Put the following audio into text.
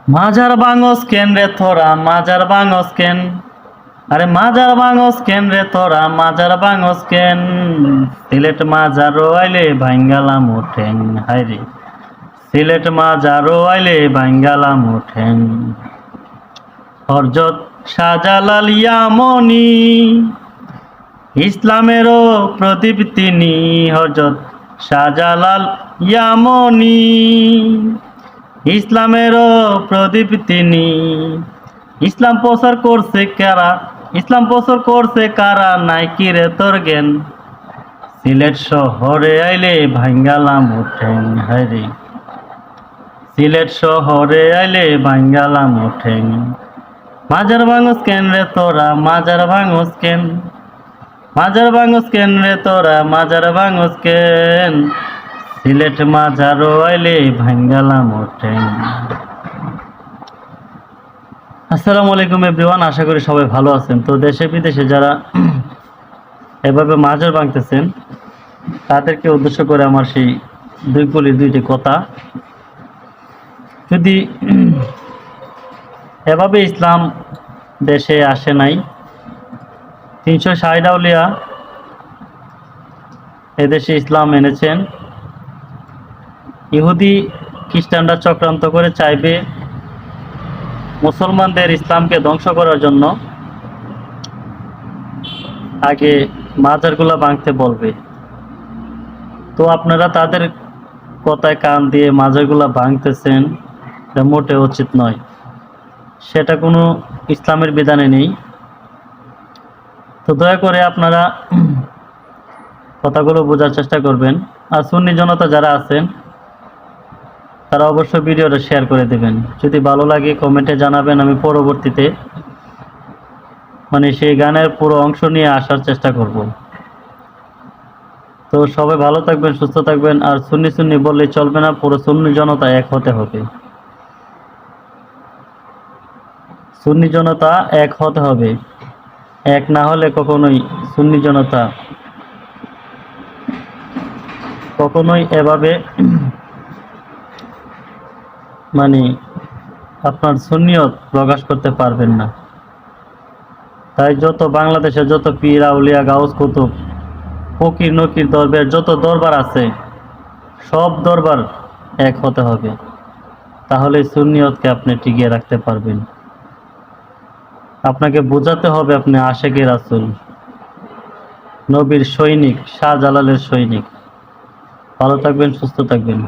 মাজার বাঙস কেন রে তোরা মাজার বাঙস কেন, আরে মাজার বাঙস কেন রে তোরা মাজার বাঙস কেন, সিলেট মাজার আইলে ভাঙ্গালাম ওঠেন, হায় রে সিলেট মাজার আইলে ভাঙ্গালাম ওঠেন। হযরত শাহজালাল ইয়ামনি ইসলামেরও প্রদীপ তিনি, হযরত শাহজালাল ইয়ামনি ইসলামেরও প্রদীপ তিনি। ইসলাম প্রচার করছে কারা, ইসলাম প্রচার করছে কারা, নাই কি রে তোর জ্ঞান, সিলেট শহরে আইলে ভাঙ্গালাম ওঠেন, হায় রে সিলেট শহরে আইলে ভাঙ্গালাম ওঠেন। মাজার ভাঙস কেন রে তোরা মাজার ভাঙস কেন, মাজার ভাঙস কেন রে তোরা মাজার ভাঙস কেন, সিলেট মাজারও আইলে ভাঙ্গালাম ওঠেন। আসসালামু আলাইকুম এভরিওয়ান, আশা করি সবাই ভালো আছেন। তো দেশে বিদেশে যারা এভাবে মাজার ভাঙতেছেন তাদেরকে উদ্দেশ্য করে আমার সেই দুইটি কথা। যদি এভাবে ইসলাম দেশে আসে নাই, 360 আউলিয়া এদেশে ইসলাম এনেছেন। ইহুদি খ্রিস্টানরা চক্রান্ত করে চাইবে মুসলমানদের ইসলামকে ধ্বংস করার জন্য আগে মাজারগুলা ভাঙতে বলবে। তো আপনারা তাদের কথায় কান দিয়ে মাজারগুলা ভাঙতেছেন, এটা মোটে উচিত নয়, সেটা কোনো ইসলামের বিধানে নেই। তো দয়া করে আপনারা কথাগুলো বোঝার চেষ্টা করবেন। আর সুন্নি জনতা যারা আছেন তারা অবশ্যই ভিডিওটা শেয়ার করে দেবেন। যদি ভালো লাগে কমেন্টে জানাবেন, আমি পরবর্তীতে সেই গানের পুরো অংশ নিয়ে আসার চেষ্টা করব। তো সবাই ভালো থাকবেন, সুস্থ থাকবেন। আর সুন্নি বললে চলবে না, পুরো সুন্নি জনতা এক হতে হবে, সুন্নি জনতা এক হতে হবে। এক না হলে কখনোই সুন্নি জনতা কখনোই এভাবে আপনার সুন্নিয়ত প্রকাশ করতে পারবেন না। তাই যত বাংলাদেশে যত পীর আউলিয়া গাউস কুতুব ফকির নকির দরবার যত দরবার আছে, সব দরবার এক হতে হবে, তাহলে সুন্নিয়তকে আপনি টিকিয়ে রাখতে পারবেন। আপনাকে বোঝাতে হবে আপনি আশেকে রাসূল, নবীর সৈনিক, শাহজালালের সৈনিক। ভালো থাকবেন, সুস্থ থাকবেন।